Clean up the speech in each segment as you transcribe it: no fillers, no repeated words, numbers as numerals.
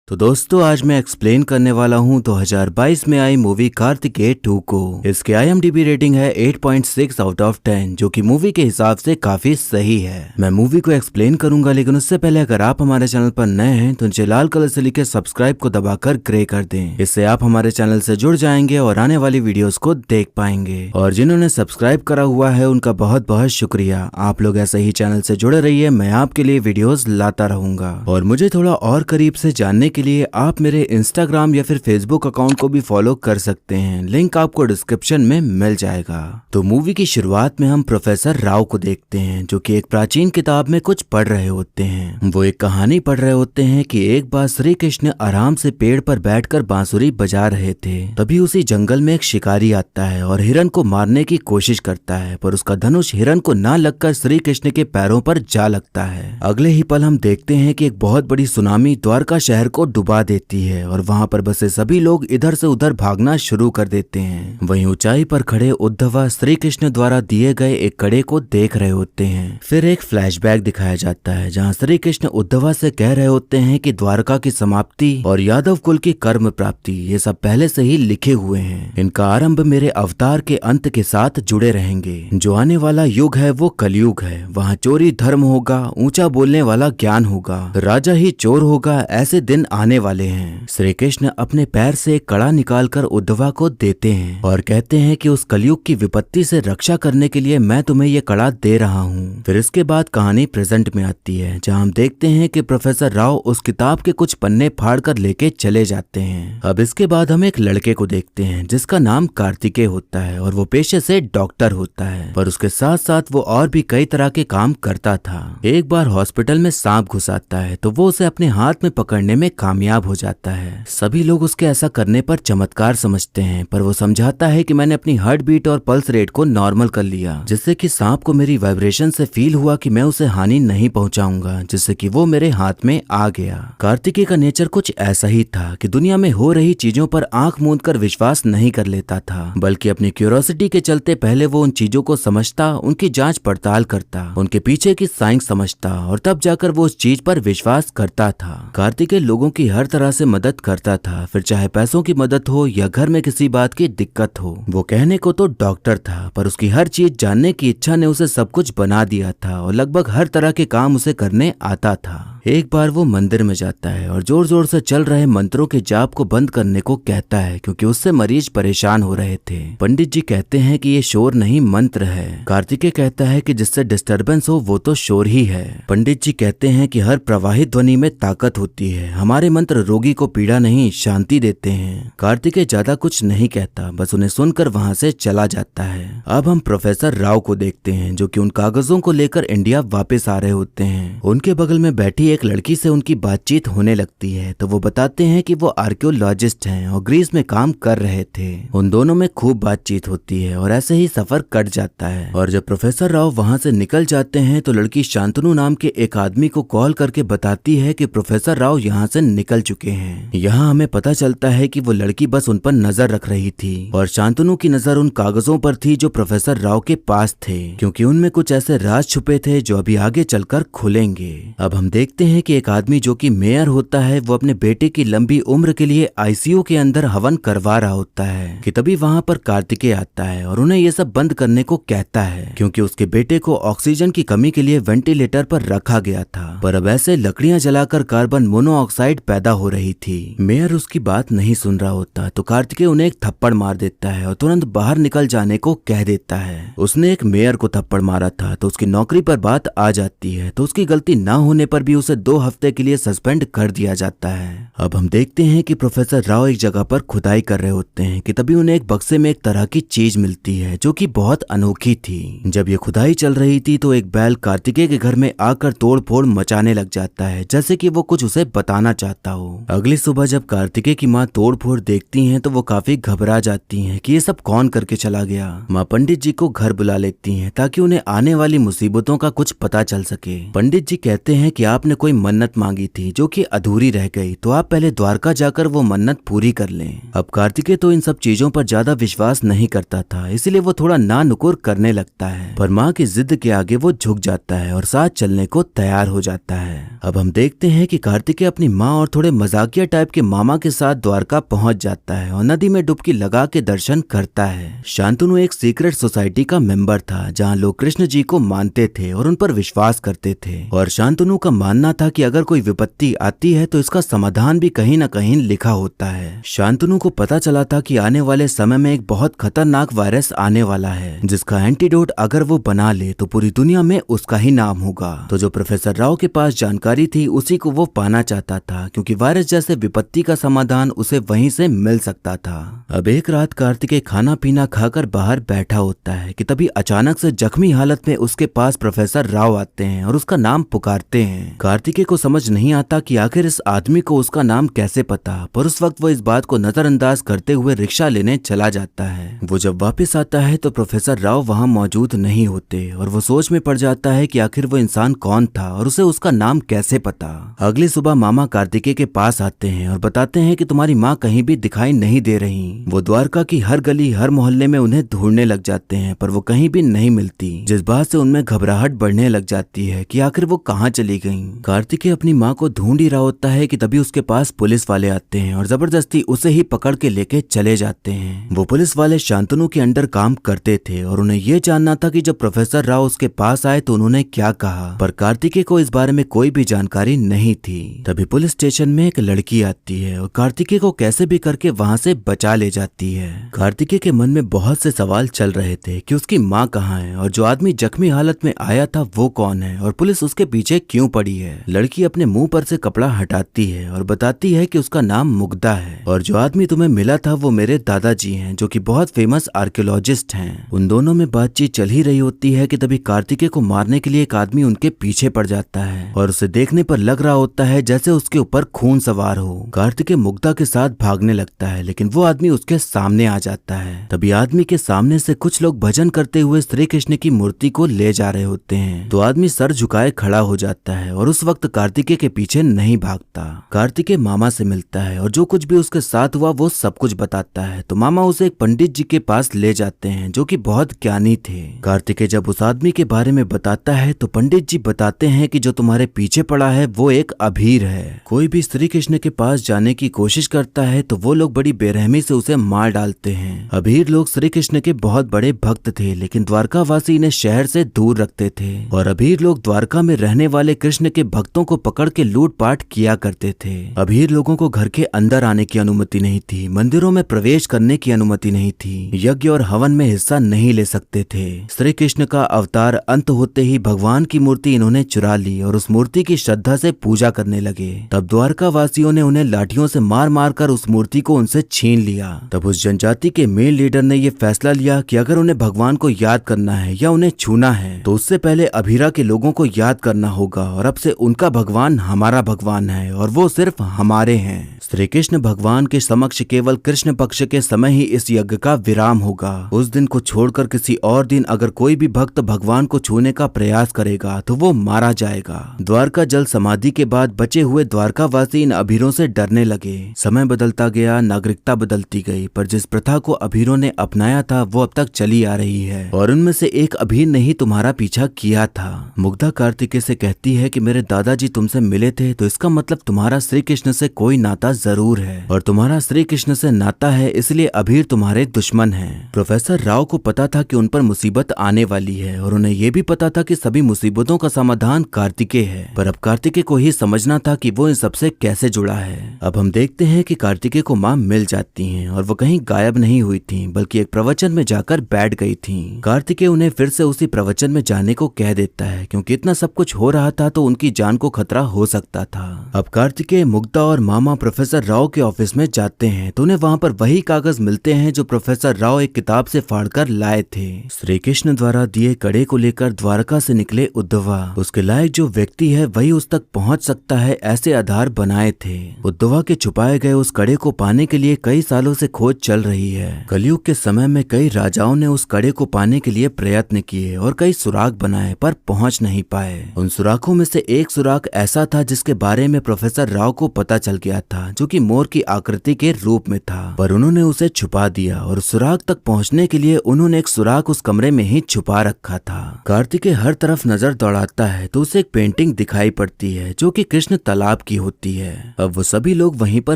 तो दोस्तों आज मैं एक्सप्लेन करने वाला हूँ 2022 में आई मूवी कार्तिकेय 2 को। इसकी IMDb रेटिंग है 8.6 आउट ऑफ 10 जो कि मूवी के हिसाब से काफी सही है। मैं मूवी को एक्सप्लेन करूंगा, लेकिन उससे पहले अगर आप हमारे चैनल पर नए हैं तो नीचे लाल कलर से लिखे सब्सक्राइब को दबाकर ग्रे कर दें। इससे आप हमारे चैनल से जुड़ जाएंगे और आने वाली वीडियोस को देख पाएंगे। और जिन्होंने सब्सक्राइब करा हुआ है उनका बहुत बहुत शुक्रिया। आप लोग ऐसे ही चैनल से जुड़े रहिए, मैं आपके लिए वीडियोस लाता रहूंगा। और मुझे थोड़ा और करीब से जानने के लिए आप मेरे इंस्टाग्राम या फिर फेसबुक अकाउंट को भी फॉलो कर सकते हैं, लिंक आपको डिस्क्रिप्शन में मिल जाएगा। तो मूवी की शुरुआत में हम प्रोफेसर राव को देखते हैं जो कि एक प्राचीन किताब में कुछ पढ़ रहे होते हैं। वो एक कहानी पढ़ रहे होते हैं कि एक बार श्री कृष्ण आराम से पेड़ पर बैठकर बांसुरी बजा रहे थे। तभी उसी जंगल में एक शिकारी आता है और हिरन को मारने की कोशिश करता है, पर उसका धनुष हिरन को ना लगकर श्री कृष्ण के पैरों पर जा लगता है। अगले ही पल हम देखते हैं कि एक बहुत बड़ी सुनामी द्वारका शहर को डुबा देती है और वहां पर बसे सभी लोग इधर से उधर भागना शुरू कर देते हैं। वहीं ऊंचाई पर खड़े उद्धवा श्री कृष्ण द्वारा दिए गए एक कड़े को देख रहे होते हैं। फिर एक फ्लैशबैक दिखाया जाता है जहां श्री कृष्ण उद्धवा से कह रहे होते हैं कि द्वारका की समाप्ति और यादव कुल की कर्म प्राप्ति ये सब पहले से ही लिखे हुए हैं। इनका आरंभ मेरे अवतार के अंत के साथ जुड़े रहेंगे। जो आने वाला युग है वो कलयुग है। वहाँ चोरी धर्म होगा, ऊंचा बोलने वाला ज्ञान होगा, राजा ही चोर होगा, ऐसे दिन आने वाले हैं। श्री कृष्ण अपने पैर से एक कड़ा निकालकर उद्धवा को देते हैं और कहते हैं कि उस कलयुग की विपत्ति से रक्षा करने के लिए मैं तुम्हें ये कड़ा दे रहा हूँ। फिर इसके बाद कहानी प्रेजेंट में आती है जहाँ हम देखते हैं कि प्रोफेसर राव उस किताब के कुछ पन्ने फाड़ कर लेके चले जाते हैं। अब इसके बाद हम एक लड़के को देखते हैं जिसका नाम कार्तिकेय होता है और वो पेशे से डॉक्टर होता है, पर उसके साथ साथ वो और भी कई तरह के काम करता था। एक बार हॉस्पिटल में सांप घुस आता है तो वो उसे अपने हाथ में पकड़ने में कामयाब हो जाता है। सभी लोग उसके ऐसा करने पर चमत्कार समझते हैं, पर वो समझाता है कि मैंने अपनी हार्ट बीट और पल्स रेट को नॉर्मल कर लिया, जिससे कि सांप को मेरी वाइब्रेशन से फील हुआ कि मैं उसे हानि नहीं पहुंचाऊंगा, जिससे कि वो मेरे हाथ में आ गया। कार्तिकेय का नेचर कुछ ऐसा ही था कि दुनिया में हो रही चीजों पर आंख मूंद कर विश्वास नहीं कर लेता था, बल्कि अपनी क्यूरियोसिटी के चलते पहले वो उन चीजों को समझता, उनकी जांच पड़ताल करता, उनके पीछे की साइंस समझता और तब जाकर वो उस चीज पर विश्वास करता था। कार्तिकेय लोगों की हर तरह से मदद करता था, फिर चाहे पैसों की मदद हो या घर में किसी बात की दिक्कत हो। वो कहने को तो डॉक्टर था, पर उसकी हर चीज जानने की इच्छा ने उसे सब कुछ बना दिया था और लगभग हर तरह के काम उसे करने आता था। एक बार वो मंदिर में जाता है और जोर जोर से चल रहे मंत्रों के जाप को बंद करने को कहता है, क्योंकि उससे मरीज परेशान हो रहे थे। पंडित जी कहते हैं कि ये शोर नहीं मंत्र है। कार्तिकेय कहता है कि जिससे डिस्टरबेंस हो वो तो शोर ही है। पंडित जी कहते हैं कि हर प्रवाहित ध्वनि में ताकत होती है, हमारे मंत्र रोगी को पीड़ा नहीं शांति देते हैं। कार्तिकेय ज्यादा कुछ नहीं कहता, बस उन्हें सुनकर वहां से चला जाता है। अब हम प्रोफेसर राव को देखते हैं जो कि उन कागजों को लेकर इंडिया वापस आ रहे होते हैं। उनके बगल में बैठी एक लड़की से उनकी बातचीत होने लगती है तो वो बताते हैं कि वो आर्कियोलॉजिस्ट हैं और ग्रीस में काम कर रहे थे। उन दोनों में खूब बातचीत होती है और ऐसे ही सफर कट जाता है। और जब प्रोफेसर राव वहां से निकल जाते हैं तो लड़की शांतनु नाम के एक आदमी को कॉल करके बताती है कि प्रोफेसर राव यहाँ से निकल चुके हैं। यहाँ हमें पता चलता है कि वो लड़की बस उन पर नजर रख रही थी और शांतनु की नजर उन कागजों पर थी जो प्रोफेसर राव के पास थे, क्योंकि उनमें कुछ ऐसे राज छुपे थे जो अभी आगे चलकर खुलेंगे। अब हम देखते हैं कि एक आदमी जो कि मेयर होता है वो अपने बेटे की लंबी उम्र के लिए ICU के अंदर हवन करवा रहा होता है कि तभी वहां पर कार्तिकेय आता है और उन्हें ये सब बंद करने को कहता है, क्योंकि उसके बेटे को ऑक्सीजन की कमी के लिए वेंटिलेटर पर रखा गया था, पर अब ऐसे लकड़ियां जलाकर कार्बन मोनोऑक्साइड पैदा हो रही थी। मेयर उसकी बात नहीं सुन रहा होता तो कार्तिकेय उन्हें एक थप्पड़ मार देता है और तुरंत बाहर निकल जाने को कह देता है। उसने एक मेयर को थप्पड़ मारा था तो उसकी नौकरी पर बात आ जाती है, तो उसकी गलती न होने पर भी उसे 2 हफ्ते के लिए सस्पेंड कर दिया जाता है। अब हम देखते हैं कि प्रोफेसर राव एक जगह पर खुदाई कर रहे होते हैं कि तभी उन्हें एक बक्से में एक तरह की चीज मिलती है जो कि बहुत अनोखी थी। जब ये खुदाई चल रही थी तो एक बैल कार्तिकेय के घर में आकर तोड़ फोड़ मचाने लग जाता है, जैसे कि वो कुछ उसे बताना चाहता हो। अगली सुबह जब कार्तिकेय की माँ तोड़ फोड़ देखती हैं तो वो काफी घबरा जाती हैं कि ये सब कौन करके चला गया। माँ पंडित जी को घर बुला लेती हैं ताकि उन्हें आने वाली मुसीबतों का कुछ पता चल सके। पंडित जी कहते हैं कि आपने कोई मन्नत मांगी थी जो कि अधूरी रह गई, तो आप पहले द्वारका जाकर वो मन्नत पूरी कर लें। अब कार्तिकेय तो इन सब चीजों पर ज्यादा विश्वास नहीं करता था, इसलिए वो थोड़ा ना नुकुर करने लगता है, पर माँ की जिद के आगे वो झुक जाता है और साथ चलने को तैयार हो जाता है। अब हम देखते हैं कि कार्तिकेय अपनी माँ और थोड़े मजाकिया टाइप के मामा के साथ द्वारका पहुंच जाता है और नदी में डुबकी लगा के दर्शन करता है। शांतनु एक सीक्रेट सोसाइटी का मेंबर था जहाँ लोग कृष्ण जी को मानते थे और उन पर विश्वास करते थे, और शांतनु का मानना था कि अगर कोई विपत्ति आती है तो इसका समाधान भी कहीं न कहीं लिखा होता है। शांतनु को पता चला था कि आने वाले समय में एक बहुत खतरनाक वायरस आने वाला है जिसका एंटीडोट अगर वो बना ले तो पूरी दुनिया में उसका ही नाम होगा। तो जो प्रोफेसर राव के पास जानकारी थी उसी को वो पाना चाहता था, क्योंकि वायरस जैसे विपत्ति का समाधान उसे वहीं से मिल सकता था। अब एक रात कार्तिकेय खाना पीना खाकर बाहर बैठा होता है कि तभी अचानक से जख्मी हालत में उसके पास प्रोफेसर राव आते हैं और उसका नाम पुकारते हैं। कार्तिकेय को समझ नहीं आता कि आखिर इस आदमी को उसका नाम कैसे पता, पर उस वक्त वो इस बात को नजरअंदाज करते हुए रिक्शा लेने चला जाता है। वो जब वापस आता है तो प्रोफेसर राव वहाँ मौजूद नहीं होते और वो सोच में पड़ जाता है कि आखिर वो इंसान कौन था और उसे उसका नाम कैसे पता। अगली सुबह मामा कार्तिकेय के पास आते हैं और बताते हैं कि तुम्हारी माँ कहीं भी दिखाई नहीं दे रही। वो द्वारका की हर गली हर मोहल्ले में उन्हें ढूंढने लग जाते हैं, पर वो कहीं भी नहीं मिलती, जिस बात से उनमें घबराहट बढ़ने लग जाती है कि आखिर वो कहाँ चली गई। कार्तिकेय अपनी माँ को ढूंढ ही रहा होता है कि तभी उसके पास पुलिस वाले आते हैं और जबरदस्ती उसे ही पकड़ के लेके चले जाते हैं। वो पुलिस वाले शांतनु के अंडर काम करते थे और उन्हें ये जानना था कि जब प्रोफेसर राव उसके पास आए तो उन्होंने क्या कहा, पर कार्तिकेय को इस बारे में कोई भी जानकारी नहीं थी। तभी पुलिस स्टेशन में एक लड़की आती है और कार्तिकेय को कैसे भी करके वहाँ से बचा ले जाती है। कार्तिकेय के मन में बहुत से सवाल चल रहे थे कि उसकी माँ कहाँ है और जो आदमी जख्मी हालत में आया था वो कौन है और पुलिस उसके पीछे क्यों पड़ी है। लड़की अपने मुंह पर से कपड़ा हटाती है और बताती है कि उसका नाम मुग्धा है और जो आदमी तुम्हें मिला था वो मेरे दादाजी हैं जो कि बहुत फेमस आर्कियोलॉजिस्ट हैं। उन दोनों में बातचीत चल ही रही होती है कि तभी कार्तिकेय को मारने के लिए एक आदमी उनके पीछे पड़ जाता है और उसे देखने पर लग रहा होता है जैसे उसके ऊपर खून सवार हो। कार्तिकेय मुग्धा के साथ भागने लगता है लेकिन वो आदमी उसके सामने आ जाता है। तभी आदमी के सामने से कुछ लोग भजन करते हुए श्री कृष्ण की मूर्ति को ले जा रहे होते हैं। तो आदमी सर झुकाए खड़ा हो जाता है और उस वक्त कार्तिकेय के पीछे नहीं भागता। कार्तिकेय मामा से मिलता है और जो कुछ भी उसके साथ हुआ वो सब कुछ बताता है। तो मामा उसे एक पंडित जी के पास ले जाते हैं जो कि बहुत ज्ञानी थे। कार्तिकेय जब उस आदमी के बारे में बताता है तो पंडित जी बताते हैं कि जो तुम्हारे पीछे पड़ा है वो एक अभीर है। कोई भी श्री कृष्ण के पास जाने की कोशिश करता है तो वो लोग बड़ी बेरहमी से उसे मार डालते हैं। अभीर लोग श्री कृष्ण के बहुत बड़े भक्त थे, लेकिन द्वारकावासी इन्हें शहर से दूर रखते थे और अभीर लोग द्वारका में रहने वाले कृष्ण के भक्तों को पकड़ के लूटपाट किया करते थे। अभीर लोगों को घर के अंदर आने की अनुमति नहीं थी, मंदिरों में प्रवेश करने की अनुमति नहीं थी, यज्ञ और हवन में हिस्सा नहीं ले सकते थे। श्री कृष्ण का अवतार अंत होते ही भगवान की मूर्ति इन्होंने चुरा ली और उस मूर्ति की श्रद्धा से पूजा करने लगे। तब द्वारका वासियों ने उन्हें लाठियों से मार मार कर उस मूर्ति को उनसे छीन लिया। तब उस जनजाति के मेन लीडर ने ये फैसला लिया कि अगर उन्हें भगवान को याद करना है या उन्हें छूना है तो उससे पहले अभीरा के लोगों को याद करना होगा और अब से उनका भगवान हमारा भगवान है और वो सिर्फ हमारे हैं। श्री कृष्ण भगवान के समक्ष केवल कृष्ण पक्ष के समय ही इस यज्ञ का विराम होगा। उस दिन को छोड़कर किसी और दिन अगर कोई भी भक्त भगवान को छूने का प्रयास करेगा तो वो मारा जाएगा। द्वारका जल समाधि के बाद बचे हुए द्वारकावासी इन अभीरों से डरने लगे। समय बदलता गया, नागरिकता बदलती गई, पर जिस प्रथा को अभीरों ने अपनाया था वो अब तक चली आ रही है और उनमें से एक अभीर ने ही तुम्हारा पीछा किया था। मुग्धा कार्तिकेय से कहती है कि मेरे दादाजी तुमसे मिले थे तो इसका मतलब तुम्हारा श्री कृष्ण से कोई नाता जरूर है और तुम्हारा श्री कृष्ण से नाता है इसलिए अभीर तुम्हारे दुश्मन हैं। प्रोफेसर राव को पता था कि उन पर मुसीबत आने वाली है और उन्हें यह भी पता था कि सभी मुसीबतों का समाधान कार्तिकेय है, पर अब कार्तिकेय को ही समझना था कि वो इन सबसे कैसे जुड़ा है। अब हम देखते हैं कि कार्तिकेय को माँ मिल जाती हैं और वो कहीं गायब नहीं हुई थी बल्कि एक प्रवचन में जाकर बैठ गई थी। कार्तिकेय उन्हें फिर से उसी प्रवचन में जाने को कह देता है क्योंकि इतना सब कुछ हो रहा था तो उनकी जान को खतरा हो सकता था। अब कार्तिकेय, मुग्धा और मामा प्रोफेसर राव के ऑफिस में जाते हैं तो उन्हें वहाँ पर वही कागज मिलते हैं जो प्रोफेसर राव एक किताब से फाड़कर लाए थे। श्री कृष्ण द्वारा दिए कड़े को लेकर द्वारका से निकले उद्धवा उसके लायक जो व्यक्ति है वही उस तक पहुँच सकता है ऐसे आधार बनाए थे। उद्धवा के छुपाए गए उस कड़े को पाने के लिए कई सालों से खोज चल रही है। कलयुग के समय में कई राजाओं ने उस कड़े को पाने के लिए प्रयत्न किए और कई सुराग बनाए पर पहुंच नहीं पाए। उन सुराखों में से एक सुराग ऐसा था जिसके बारे में प्रोफेसर राव को पता चल गया था, जो कि मोर की आकृति के रूप में था, पर उन्होंने उसे छुपा दिया और सुराग तक पहुंचने के लिए उन्होंने एक सुराग उस कमरे में ही छुपा रखा था। कार्तिकेय हर तरफ नजर दौड़ाता है तो उसे एक पेंटिंग दिखाई पड़ती है जो कि कृष्ण तालाब की होती है। अब वो सभी लोग वहीं पर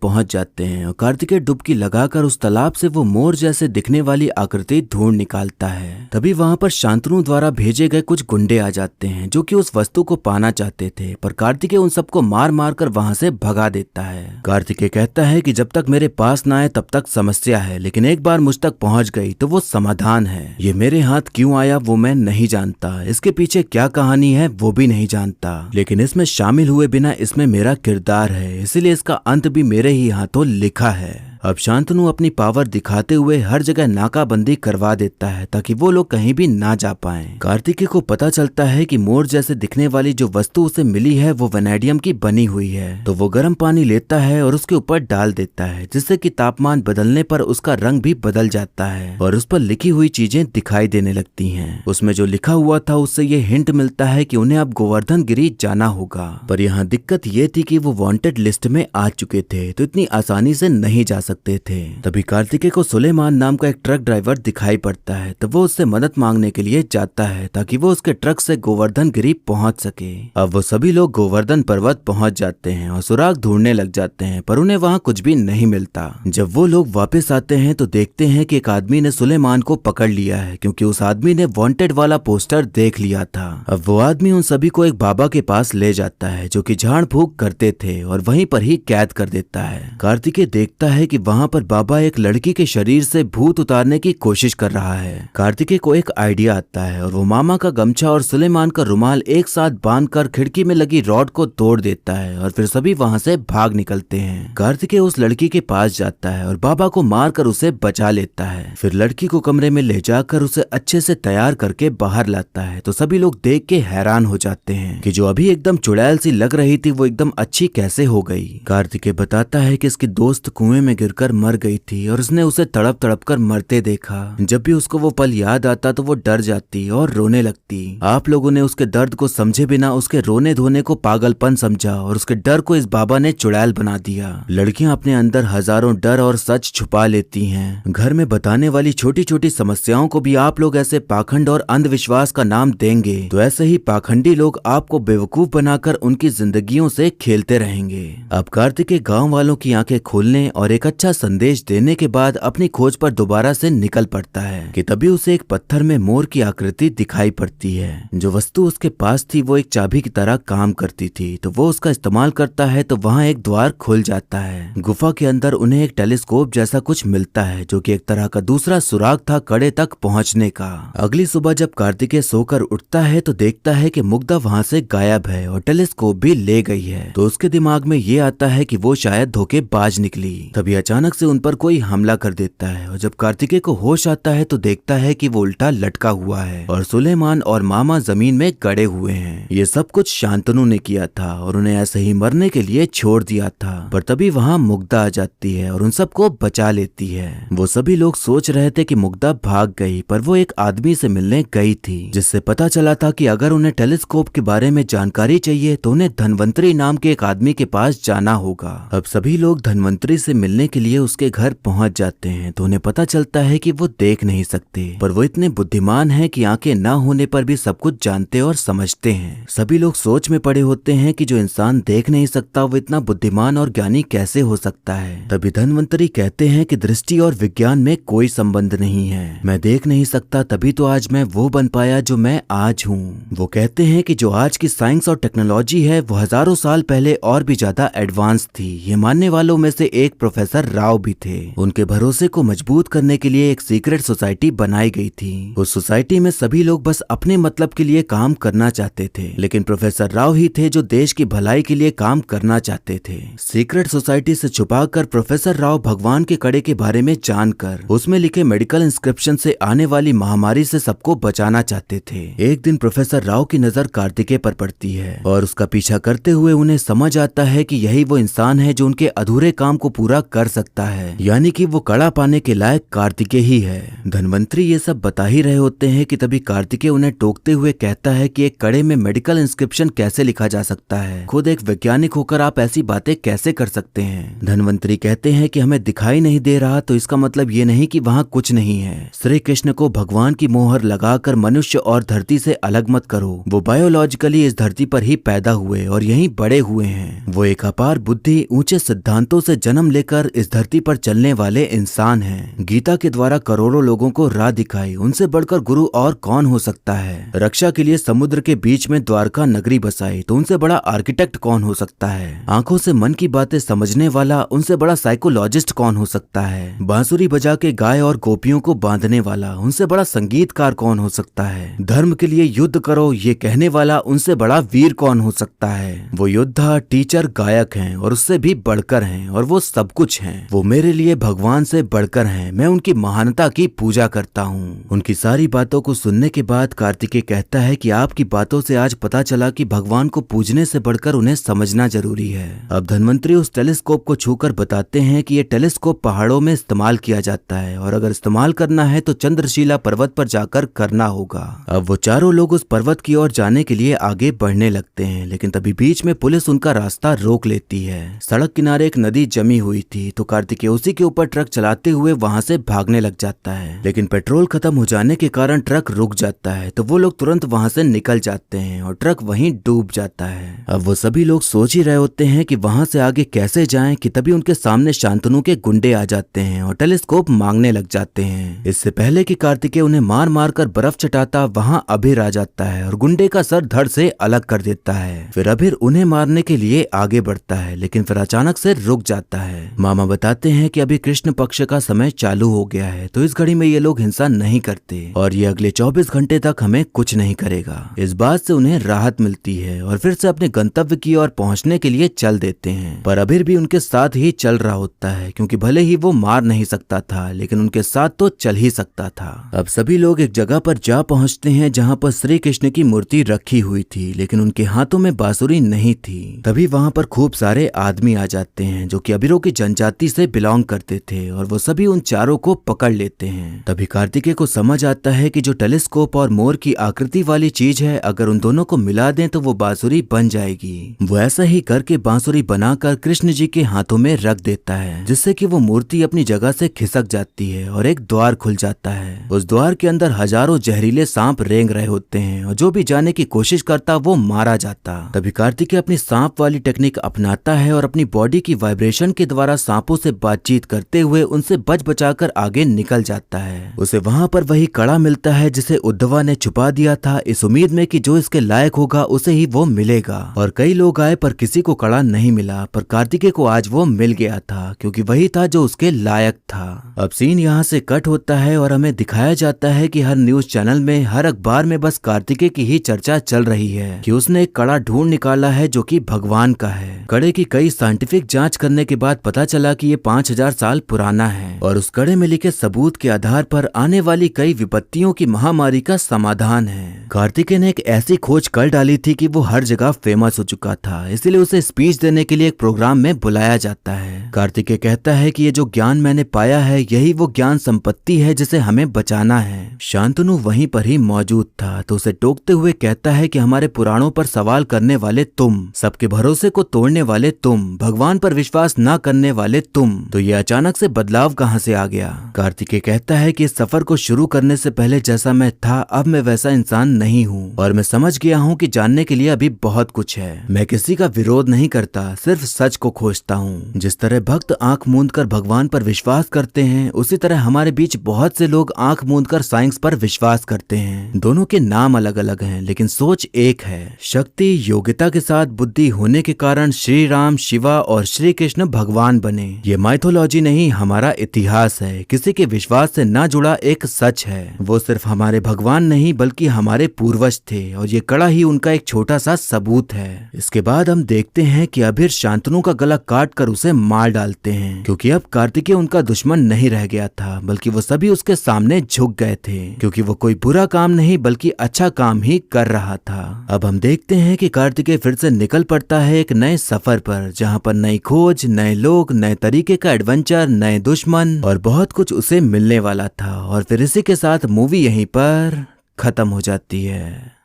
पहुंच जाते हैं और कार्तिकेय डुबकी लगाकर उस तालाब से वो मोर जैसे दिखने वाली आकृति ढूंढ निकालता है। तभी वहां पर शांतनु द्वारा भेजे गए कुछ गुंडे आ जाते हैं जो कि उस वस्तु को पाना चाहते थे, पर कार्तिकेय उन सबको मार मार कर वहां से भगा देता है। कार्तिकेय कहता है कि जब तक मेरे पास ना आए तब तक समस्या है, लेकिन एक बार मुझ तक पहुंच गई तो वो समाधान है। ये मेरे हाथ क्यों आया वो मैं नहीं जानता, इसके पीछे क्या कहानी है वो भी नहीं जानता, लेकिन इसमें शामिल हुए बिना इसमें मेरा किरदार है, इसलिए इसका अंत भी मेरे ही हाथों लिखा है। अब शांतनु अपनी पावर दिखाते हुए हर जगह नाकाबंदी करवा देता है ताकि वो लोग कहीं भी ना जा पाएं। कार्तिकेय को पता चलता है कि मोर जैसे दिखने वाली जो वस्तु उसे मिली है वो वेनेडियम की बनी हुई है, तो वो गर्म पानी लेता है और उसके ऊपर डाल देता है, जिससे कि तापमान बदलने पर उसका रंग भी बदल जाता है और उस पर लिखी हुई चीजें दिखाई देने लगती हैं। उसमें जो लिखा हुआ था उससे ये हिंट मिलता है कि उन्हें अब गोवर्धन गिरी जाना होगा, पर यहाँ दिक्कत ये थी कि वो वांटेड लिस्ट में आ चुके थे तो इतनी आसानी से नहीं जा सकते थे। तभी कार्तिकेय को सुलेमान नाम का एक ट्रक ड्राइवर दिखाई पड़ता है, तो वो उससे मदद मांगने के लिए जाता है ताकि वो उसके ट्रक से गोवर्धन गिरी पहुंच सके। अब वो सभी लोग गोवर्धन पर्वत पहुंच जाते हैं और सुराग ढूंढने लग जाते हैं, पर उन्हें वहां कुछ भी नहीं मिलता। जब वो लोग वापस आते हैं तो देखते हैं कि एक आदमी ने सुलेमान को पकड़ लिया है, क्योंकि उस आदमी ने वांटेड वाला पोस्टर देख लिया था। अब वो आदमी उन सभी को एक बाबा के पास ले जाता है जो कि झाड़ फूक करते थे और वहीं पर ही कैद कर देता है। कार्तिकेय देखता है कि वहां पर बाबा एक लड़की के शरीर से भूत उतारने की कोशिश कर रहा है। कार्तिकेय को एक आइडिया आता है और वो मामा का गमछा और सुलेमान का रुमाल एक साथ बांधकर खिड़की में लगी रॉड को तोड़ देता है और फिर सभी वहां से भाग निकलते हैं। कार्तिकेय उस लड़की के पास जाता है और बाबा को मारकर उसे बचा लेता है। फिर लड़की को कमरे में ले जाकर उसे अच्छे से तैयार करके बाहर लाता है, तो सभी लोग देख के हैरान हो जाते हैं कि जो अभी एकदम चुड़ैल सी लग रही थी वो एकदम अच्छी कैसे हो गई। कार्तिकेय बताता है कि इसकी दोस्त कुएं में गिरकर मर गई थी और उसने उसे तड़प तड़प कर मरते देखा। जब भी उसको वो पल याद आता तो वो डर जाती और रोने लगती। आप लोगों ने उसके दर्द को समझे बिना उसके रोने धोने को पागलपन समझा और उसके डर को इस बाबा ने चुड़ैल बना दिया। लड़कियां अपने अंदर हजारों डर और सच छुपा लेती हैं। घर में बताने वाली छोटी छोटी समस्याओं को भी आप लोग ऐसे पाखंड और अंधविश्वास का नाम देंगे तो ऐसे ही पाखंडी लोग आपको बेवकूफ बनाकर उनकी जिंदगियों से खेलते रहेंगे। अब कार्तिकेय गांव वालों की आंखें खोलने और एक अच्छा संदेश देने के बाद अपनी खोज पर दोबारा से निकल पड़ता है कि तभी उसे एक पत्थर में मोर की आकृति दिखाई पड़ती है। जो वस्तु उसके पास थी वो एक चाबी की तरह काम करती थी, तो वो उसका इस्तेमाल करता है तो वहाँ एक द्वार खुल जाता है। गुफा के अंदर उन्हें एक टेलीस्कोप जैसा कुछ मिलता है जो कि एक तरह का दूसरा सुराग था कड़े तक पहुँचने का। अगली सुबह जब कार्तिकेय सोकर उठता है तो देखता है कि मुग्धा वहाँ से गायब है और टेलीस्कोप भी ले गई है, तो उसके दिमाग में ये आता है कि वो शायद धोखेबाज निकली। तभी अचानक से उन पर कोई हमला कर देता है और जब कार्तिकेय को होश आता है तो देखता है कि वो उल्टा लटका हुआ है और सुलेमान और मामा जमीन में गड़े हुए हैं। ये सब कुछ शांतनु ने किया था और उन्हें ऐसे ही मरने के लिए छोड़ दिया था, पर तभी वहाँ मुग्धा आ जाती है और उन सबको बचा लेती है। वो सभी लोग सोच रहे थे कि मुग्धा भाग गई, पर वो एक आदमी से मिलने गई थी जिससे पता चला था कि अगर उन्हें टेलीस्कोप के बारे में जानकारी चाहिए तो उन्हें धनवंतरी नाम के एक आदमी के पास जाना होगा। अब सभी लोग धनवंतरी से मिलने के लिए उसके घर पहुंच जाते हैं, तो उन्हें पता चलता है कि वो देख नहीं सकते, पर वो इतने बुद्धिमान हैं कि आंखें ना होने पर भी सब कुछ जानते और समझते हैं। सभी लोग सोच में पड़े होते हैं कि जो इंसान देख नहीं सकता वो इतना बुद्धिमान और ज्ञानी कैसे हो सकता है। तभी धनवंतरी कहते हैं कि दृष्टि और विज्ञान में कोई संबंध नहीं है। मैं देख नहीं सकता तभी तो आज मैं वो बन पाया जो मैं आज हूँ। वो कहते हैं कि जो आज की साइंस और टेक्नोलॉजी है वो हजारों साल पहले और भी ज्यादा एडवांस थी। ये मानने वालों में से एक प्रोफेसर राव भी थे। उनके भरोसे को मजबूत करने के लिए एक सीक्रेट सोसाइटी बनाई गई थी। उस सोसाइटी में सभी लोग बस अपने मतलब के लिए काम करना चाहते थे, लेकिन प्रोफेसर राव ही थे जो देश की भलाई के लिए काम करना चाहते थे। सीक्रेट सोसाइटी से छुपाकर प्रोफेसर राव भगवान के कड़े के बारे में जानकर उसमें लिखे मेडिकल इंस्क्रिप्शन से आने वाली महामारी से सबको बचाना चाहते थे। एक दिन प्रोफेसर राव की नजर कार्तिकेय पर पड़ती है और उसका पीछा करते हुए उन्हें समझ आता है कि यही वो इंसान है जो उनके अधूरे काम को पूरा कर सकता है, यानी कि वो कड़ा पाने के लायक कार्तिकेय ही है। धनवंतरी ये सब बता ही रहे होते हैं कि तभी कार्तिकेय उन्हें टोकते हुए कहता है कि एक कड़े में मेडिकल इंस्क्रिप्शन कैसे लिखा जा सकता है, खुद एक वैज्ञानिक होकर आप ऐसी बातें कैसे कर सकते हैं। धनवंतरी कहते हैं कि हमें दिखाई नहीं दे रहा तो इसका मतलब ये नहीं कि वहाँ कुछ नहीं है। श्री कृष्ण को भगवान की मोहर लगाकर मनुष्य और धरती से अलग मत करो, वो बायोलॉजिकली इस धरती पर ही पैदा हुए और यहीं बड़े हुए हैं। वो एक अपार बुद्धि, ऊंचे सिद्धांतों से जन्म लेकर इस धरती पर चलने वाले इंसान हैं। गीता के द्वारा करोड़ों लोगों को राह दिखाई, उनसे बढ़कर गुरु और कौन हो सकता है। रक्षा के लिए समुद्र के बीच में द्वारका नगरी बसाई, तो उनसे बड़ा आर्किटेक्ट कौन हो सकता है। आंखों से मन की बातें समझने वाला, उनसे बड़ा साइकोलॉजिस्ट कौन हो सकता है। बांसुरी बजा के गाय और गोपियों को बांधने वाला, उनसे बड़ा संगीतकार कौन हो सकता है। धर्म के लिए युद्ध करो ये कहने वाला, उनसे बड़ा वीर कौन हो सकता है। वो योद्धा, टीचर, गायक हैं और उससे भी बढ़कर हैं, और वो सब कुछ हैं। वो मेरे लिए भगवान से बढ़कर हैं। मैं उनकी महानता की पूजा करता हूँ। उनकी सारी बातों को सुनने के बाद कार्तिकेय कहता है कि आपकी बातों से आज पता चला कि भगवान को पूजने से बढ़कर उन्हें समझना जरूरी है। अब धनवंतरी उस टेलीस्कोप को छूकर बताते हैं कि ये टेलीस्कोप पहाड़ों में इस्तेमाल किया जाता है, और अगर इस्तेमाल करना है तो चंद्रशिला पर्वत पर जाकर करना होगा। अब वो चारों लोग उस पर्वत की ओर जाने के लिए आगे बढ़ने लगते हैं, लेकिन तभी बीच में पुलिस उनका रास्ता रोक लेती है। सड़क किनारे एक नदी जमी हुई थी, तो कार्तिकेय उसी के ऊपर ट्रक चलाते हुए वहां से भागने लग जाता है, लेकिन पेट्रोल खत्म हो जाने के कारण ट्रक रुक जाता है। तो वो लोग तुरंत वहां से निकल जाते हैं और ट्रक वहीं डूब जाता है। अब वो सभी लोग सोच ही रहे होते हैं कि वहां से आगे कैसे जाएं कि तभी उनके सामने शांतनु के गुंडे आ जाते हैं और टेलीस्कोप मांगने लग जाते हैं। इससे पहले कि कार्तिकेय उन्हें मार मार कर बर्फ चटाता, वहां अभिर आ जाता है और गुंडे का सर धड़ से अलग कर देता है। फिर अभिर उन्हें मारने के लिए आगे बढ़ता है, लेकिन फिर अचानक से रुक जाता है। मामा बताते हैं कि अभी कृष्ण पक्ष का समय चालू हो गया है, तो इस घड़ी में ये लोग हिंसा नहीं करते और ये अगले 24 घंटे तक हमें कुछ नहीं करेगा। इस बात से उन्हें राहत मिलती है और फिर से अपने गंतव्य की ओर पहुंचने के लिए चल देते हैं। पर अभिर भी उनके साथ ही चल रहा होता है, क्योंकि भले ही वो मार नहीं सकता था, लेकिन उनके साथ तो चल ही सकता था। अब सभी लोग एक जगह पर जा पहुंचते हैं जहां पर श्री कृष्ण की मूर्ति रखी हुई थी, लेकिन उनके हाथों में बांसुरी नहीं थी। तभी वहां पर खूब सारे आदमी आ जाते हैं जो कि अभिरों की जनजाति से बिलोंग करते थे, और वो सभी उन चारों को पकड़ लेते हैं। तभी कार्तिकेय को समझ आता है कि जो टेलीस्कोप और मोर की आकृति वाली चीज है, अगर उन दोनों को मिला दें तो वो बांसुरी बन जाएगी। वो ऐसा ही करके बांसुरी बनाकर कृष्ण जी के हाथों में रख देता है, जिससे कि वो मूर्ति अपनी जगह से खिसक जाती है और एक द्वार खुल जाता है। उस द्वार के अंदर हजारों जहरीले सांप रेंग रहे होते हैं, और जो भी जाने की कोशिश करता वो मारा जाता। तभी कार्तिकेय अपनी सांप वाली टेक्निक अपनाता है और अपनी बॉडी की वाइब्रेशन के द्वारा सांपों से बातचीत करते हुए उनसे बच बचाकर आगे निकल जाता है। उसे वहां पर वही कड़ा मिलता है जिसे उद्धवा ने छुपा दिया था, इस उम्मीद में कि जो इसके लायक होगा उसे ही वो मिलेगा। और कई लोग आए पर किसी को कड़ा नहीं मिला, पर कार्तिकेय को आज वो मिल गया था, क्योंकि वही था जो उसके लायक था। अब सीन यहाँ से कट होता है और हमें दिखाया जाता है कि हर न्यूज चैनल में, हर अखबार में बस कार्तिकेय की ही चर्चा चल रही है कि उसने एक कड़ा ढूंढ निकाला है जो कि भगवान का है। कड़े की कई साइंटिफिक जांच करने के बाद पता चला कि ये 5000 साल पुराना है, और उस कड़े में लिखे सबूत के आधार पर आने वाली कई विपत्तियों की महामारी का समाधान है। कार्तिकेय ने एक ऐसी खोज कर डाली थी कि वो हर जगह फेमस हो चुका था, इसलिए उसे स्पीच देने के लिए एक प्रोग्राम में बुलाया जाता है। कार्तिकेय कहता है कि ये जो ज्ञान मैंने पाया है, यही वो ज्ञान संपत्ति है जिसे हमें बचाना है। शांतनु वहीं पर ही मौजूद था, तो उसे टोकते हुए कहता है कि हमारे पुराणों पर सवाल करने वाले तुम, सबके भरोसे को तोड़ने वाले तुम, भगवान पर विश्वास न करने वाले तुम, तो ये अचानक से बदलाव कहाँ से आ गया। कार्तिकेय कहता है कि इस सफर को शुरू करने से पहले जैसा मैं था, अब मैं वैसा इंसान नहीं हूँ, और मैं समझ गया हूँ कि जानने के लिए अभी बहुत कुछ है। मैं किसी का विरोध नहीं करता, सिर्फ सच को खोजता हूँ। जिस तरह भक्त आंख मूंद कर भगवान पर विश्वास करते हैं, उसी तरह हमारे बीच बहुत से लोग आंख मूंद कर साइंस पर विश्वास करते हैं। दोनों के नाम अलग अलग हैं, लेकिन सोच एक है। शक्ति, योग्यता के साथ बुद्धि होने के कारण श्री राम, शिवा और श्री कृष्ण भगवान बने। ये माइथोलॉजी नहीं, हमारा इतिहास है, किसी के विश्वास से ना जुड़ा एक सच है। वो सिर्फ हमारे भगवान नहीं बल्कि हमारे पूर्वज थे, और ये कड़ा ही उनका एक छोटा सा सबूत है। इसके बाद हम देखते हैं कि अभिर शांतनु का गला काट कर उसे मार डालते हैं, क्योंकि अब कार्तिकेय उनका दुश्मन नहीं रह गया था, बल्कि वो सभी उसके सामने झुक गए थे, क्योंकि वो कोई बुरा काम नहीं बल्कि अच्छा काम ही कर रहा था। अब हम देखते हैं कि कार्तिकेय फिर से निकल पड़ता है एक नए सफर पर, जहाँ पर नई खोज, नए लोग, नए तरीके का एडवेंचर, नए दुश्मन और बहुत कुछ उसे मिलने वाला था। और फिर इसी के साथ मूवी यहीं पर खत्म हो जाती है।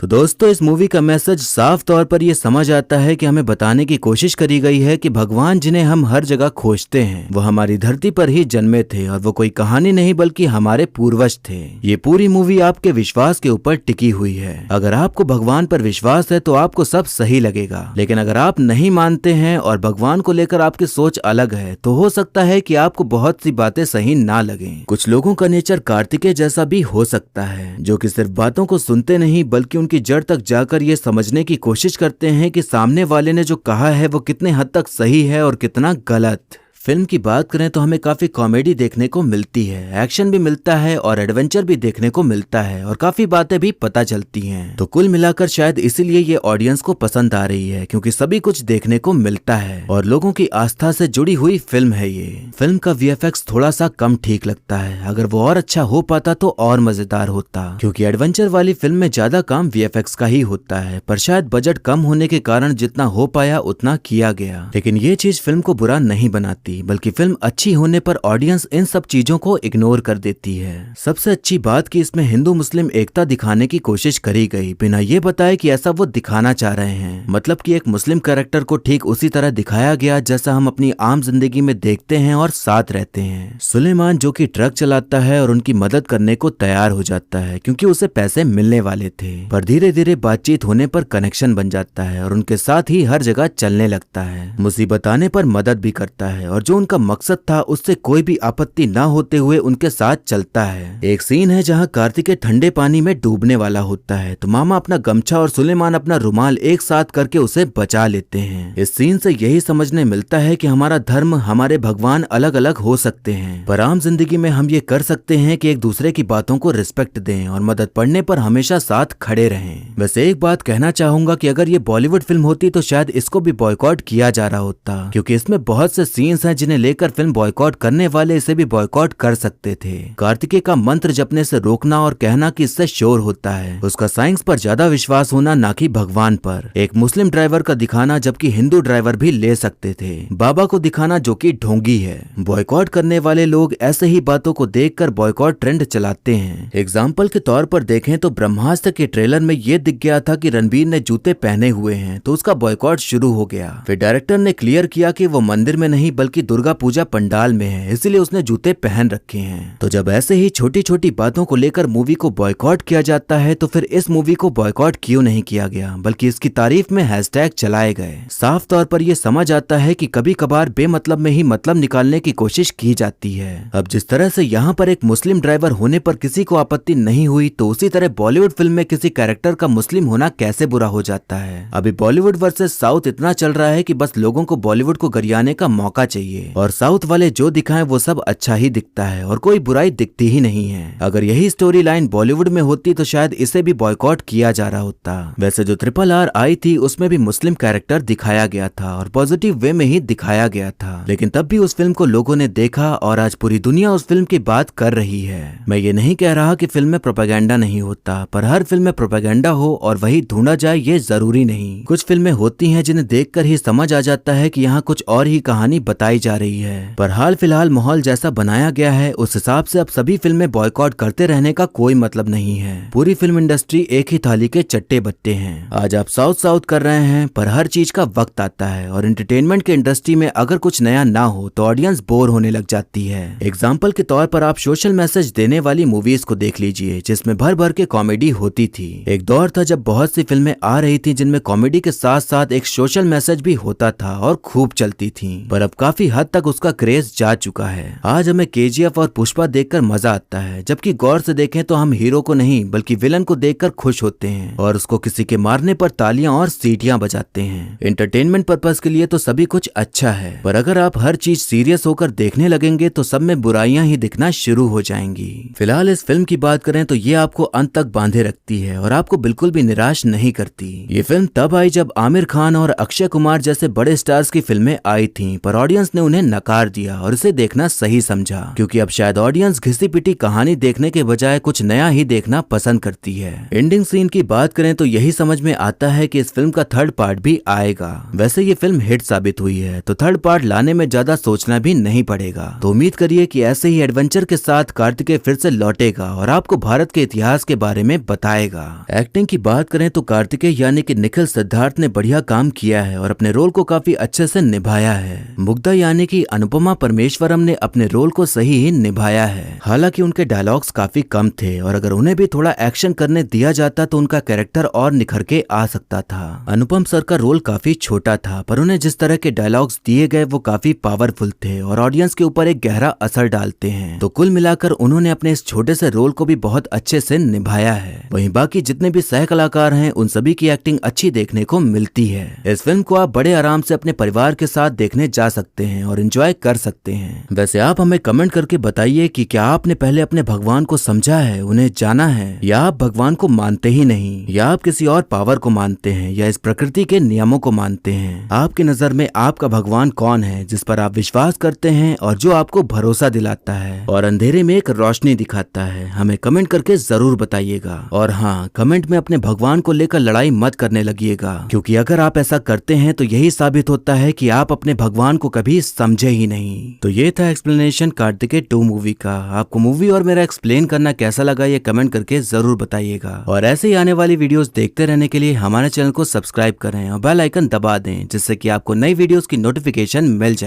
तो दोस्तों, इस मूवी का मैसेज साफ तौर पर यह समझ आता है कि हमें बताने की कोशिश करी गई है कि भगवान जिन्हें हम हर जगह खोजते हैं वो हमारी धरती पर ही जन्मे थे और वो कोई कहानी नहीं बल्कि हमारे पूर्वज थे। ये पूरी मूवी आपके विश्वास के ऊपर टिकी हुई है। अगर आपको भगवान पर विश्वास है तो आपको सब सही लगेगा, लेकिन अगर आप नहीं मानते हैं और भगवान को लेकर आपकी सोच अलग है तो हो सकता है कि आपको बहुत सी बातें सही ना लगें। कुछ लोगों का नेचर कार्तिकेय जैसा भी हो सकता है, जो कि सिर्फ बातों को सुनते नहीं बल्कि की जड़ तक जाकर ये समझने की कोशिश करते हैं कि सामने वाले ने जो कहा है वो कितने हद तक सही है और कितना गलत। फिल्म की बात करें तो हमें काफी कॉमेडी देखने को मिलती है, एक्शन भी मिलता है और एडवेंचर भी देखने को मिलता है और काफी बातें भी पता चलती हैं। तो कुल मिलाकर शायद इसीलिए ये ऑडियंस को पसंद आ रही है, क्योंकि सभी कुछ देखने को मिलता है और लोगों की आस्था से जुड़ी हुई फिल्म है ये। फिल्म का VFX थोड़ा सा कम ठीक लगता है, अगर वो और अच्छा हो पाता तो और मजेदार होता, क्योंकि एडवेंचर वाली फिल्म में ज्यादा काम VFX का ही होता है। पर शायद बजट कम होने के कारण जितना हो पाया उतना किया गया, लेकिन ये चीज फिल्म को बुरा नहीं बनाती, बल्कि फिल्म अच्छी होने पर ऑडियंस इन सब चीजों को इग्नोर कर देती है। सबसे अच्छी बात कि इसमें हिंदू मुस्लिम एकता दिखाने की कोशिश करी गई, बिना ये बताए कि ऐसा वो दिखाना चाह रहे हैं। मतलब कि एक मुस्लिम कैरेक्टर को ठीक उसी तरह दिखाया गया जैसा हम अपनी आम जिंदगी में देखते हैं और साथ रहते हैं। सुलेमान जो कि ट्रक चलाता है और उनकी मदद करने को तैयार हो जाता है क्योंकि उसे पैसे मिलने वाले थे, पर धीरे धीरे बातचीत होने पर कनेक्शन बन जाता है और उनके साथ ही हर जगह चलने लगता है। मुसीबत आने पर मदद भी करता है और जो उनका मकसद था उससे कोई भी आपत्ति ना होते हुए उनके साथ चलता है। एक सीन है जहां कार्तिकेय ठंडे पानी में डूबने वाला होता है तो मामा अपना गमछा और सुलेमान अपना रुमाल एक साथ करके उसे बचा लेते हैं। इस सीन से यही समझने मिलता है कि हमारा धर्म, हमारे भगवान अलग अलग हो सकते हैं, पर आम जिंदगी में हम ये कर सकते हैं कि एक दूसरे की बातों को रिस्पेक्ट दें और मदद पड़ने पर हमेशा साथ खड़े रहें। वैसे एक बात कहना चाहूंगा कि अगर ये बॉलीवुड फिल्म होती तो शायद इसको भी बॉयकॉट किया जा रहा होता, क्योंकि इसमें बहुत से सीन्स हैं जिन्हें लेकर फिल्म बॉयकॉट करने वाले इसे भी बॉयकॉट कर सकते थे। कार्तिकेय का मंत्र जपने से रोकना और कहना कि इससे शोर होता है, उसका साइंस पर ज्यादा विश्वास होना ना कि भगवान पर, एक मुस्लिम ड्राइवर का दिखाना जबकि हिंदू ड्राइवर भी ले सकते थे, बाबा को दिखाना जो कि ढोंगी है। बॉयकॉट करने वाले लोग ऐसे ही बातों को देखकर बॉयकॉट ट्रेंड चलाते हैं। एग्जाम्पल के तौर पर देखें तो ब्रह्मास्त्र के ट्रेलर में ये दिख गया था कि रणबीर ने जूते पहने हुए हैं तो उसका बॉयकॉट शुरू हो गया। फिर डायरेक्टर ने क्लियर किया कि वो मंदिर में नहीं बल्कि दुर्गा पूजा पंडाल में है, इसलिए उसने जूते पहन रखे हैं। तो जब ऐसे ही छोटी छोटी बातों को लेकर मूवी को बॉयकॉट किया जाता है तो फिर इस मूवी को बॉयकॉट क्यों नहीं किया गया बल्कि इसकी तारीफ में हैशटैग चलाए गए। साफ तौर पर यह समझ आता है कि कभी कभार बेमतलब में ही मतलब निकालने की कोशिश की जाती है। अब जिस तरह से यहाँ पर एक मुस्लिम ड्राइवर होने पर किसी को आपत्ति नहीं हुई, तो उसी तरह बॉलीवुड फिल्म में किसी कैरेक्टर का मुस्लिम होना कैसे बुरा हो जाता है। अभी बॉलीवुड वर्सेस साउथ इतना चल रहा है कि बस लोगों को बॉलीवुड को गरियाने का मौका चाहिए और साउथ वाले जो दिखाएं वो सब अच्छा ही दिखता है और कोई बुराई दिखती ही नहीं है। अगर यही स्टोरी लाइन बॉलीवुड में होती तो शायद इसे भी बॉयकॉट किया जा रहा होता। वैसे जो RRR आई थी उसमें भी मुस्लिम कैरेक्टर दिखाया गया था और पॉजिटिव वे में ही दिखाया गया था, लेकिन तब भी उस फिल्म को लोगों ने देखा और आज पूरी दुनिया उस फिल्म की बात कर रही है। मैं ये नहीं कह रहा कि फिल्म में प्रोपेगेंडा नहीं होता, पर हर फिल्म में प्रोपेगेंडा हो और वही ढूंढा जाए ये जरूरी नहीं। कुछ फिल्में होती हैं जिन्हें देखकर ही समझ आ जाता है कि यहाँ कुछ और ही कहानी बताई जा रही है, पर हाल फिलहाल माहौल जैसा बनाया गया है उस हिसाब से अब सभी फिल्में बॉयकॉट करते रहने का कोई मतलब नहीं है। पूरी फिल्म इंडस्ट्री एक ही थाली के चट्टे बट्टे हैं। आज आप साउथ साउथ कर रहे हैं, पर हर चीज का वक्त आता है और एंटरटेनमेंट के इंडस्ट्री में अगर कुछ नया ना हो तो ऑडियंस बोर होने लग जाती है। एग्जाम्पल के तौर पर आप सोशल मैसेज देने वाली मूवीज को देख लीजिए जिसमें भर भर के कॉमेडी होती थी। एक दौर था जब बहुत सी फिल्में आ रही थी जिनमें कॉमेडी के साथ साथ एक सोशल मैसेज भी होता था और खूब चलती थी, पर अब काफी हद तक उसका क्रेज जा चुका है। आज हमें KGF और पुष्पा देखकर मजा आता है, जबकि गौर से देखें तो हम हीरो को नहीं बल्कि विलन को देखकर खुश होते हैं और उसको किसी के मारने पर तालियां और सीटियां बजाते हैं। एंटरटेनमेंट पर्पस के लिए तो सभी कुछ अच्छा है, पर अगर आप हर चीज सीरियस होकर देखने लगेंगे तो सब में बुराइयां ही दिखना शुरू हो जाएंगी। फिलहाल इस फिल्म की बात करें तो ये आपको अंत तक बांधे रखती है और आपको बिल्कुल भी निराश नहीं करती। ये फिल्म तब आई जब आमिर खान और अक्षय कुमार जैसे बड़े स्टार्स की फिल्में आई थी, पर ऑडियंस ने उन्हें नकार दिया और इसे देखना सही समझा, क्योंकि अब शायद ऑडियंस घिसी पिटी कहानी देखने के बजाय कुछ नया ही देखना पसंद करती है। एंडिंग सीन की बात करें तो यही समझ में आता है कि इस फिल्म का थर्ड पार्ट भी आएगा। वैसे ये फिल्म हिट साबित हुई है तो थर्ड पार्ट लाने में ज्यादा सोचना भी नहीं पड़ेगा। तो उम्मीद करिए कि ऐसे ही एडवेंचर के साथ कार्तिकेय फिर से लौटेगा और आपको भारत के इतिहास के बारे में बताएगा। एक्टिंग की बात करें तो कार्तिकेय यानी कि निखिल सिद्धार्थ ने बढ़िया काम किया है और अपने रोल को काफी अच्छे से निभाया है। मुग्धा यानी कि अनुपमा परमेश्वरम ने अपने रोल को सही ही निभाया है। हालांकि उनके डायलॉग्स काफी कम थे और अगर उन्हें भी थोड़ा एक्शन करने दिया जाता तो उनका कैरेक्टर और निखर के आ सकता था। अनुपम सर का रोल काफी छोटा था पर उन्हें जिस तरह के डायलॉग्स दिए गए वो काफी पावरफुल थे और ऑडियंस के ऊपर एक गहरा असर डालते हैं। तो कुल मिलाकर उन्होंने अपने इस छोटे से रोल को भी बहुत अच्छे से निभाया है। वहीं बाकी जितने भी सह कलाकार हैं उन सभी की एक्टिंग अच्छी देखने को मिलती है। इस फिल्म को आप बड़े आराम से अपने परिवार के साथ देखने जा सकते हैं और एंजॉय कर सकते हैं। वैसे आप हमें कमेंट करके बताइए कि क्या आपने पहले अपने भगवान को समझा है, उन्हें जाना है, या आप भगवान को मानते ही नहीं, या आप किसी और पावर को मानते हैं या इस प्रकृति के नियमों को मानते हैं। आपकी नजर में आपका भगवान कौन है जिस पर आप विश्वास करते हैं और जो आपको भरोसा दिलाता है और अंधेरे में एक रोशनी दिखाता है? हमें कमेंट करके जरूर बताइएगा। और हाँ, कमेंट में अपने भगवान को लेकर लड़ाई मत करने लगिएगा, क्योंकि अगर आप ऐसा करते हैं तो यही साबित होता है कि आप अपने भगवान को कभी समझे ही नहीं। तो ये था एक्सप्लेनेशन कार्तिकेय 2 मूवी का। आपको मूवी और मेरा एक्सप्लेन करना कैसा लगा ये कमेंट करके जरूर बताइएगा। और ऐसे ही आने वाली वीडियोस देखते रहने के लिए हमारे चैनल को सब्सक्राइब करें और बेल आइकन दबा दें, जिससे कि आपको नई वीडियोस की नोटिफिकेशन मिल जाए।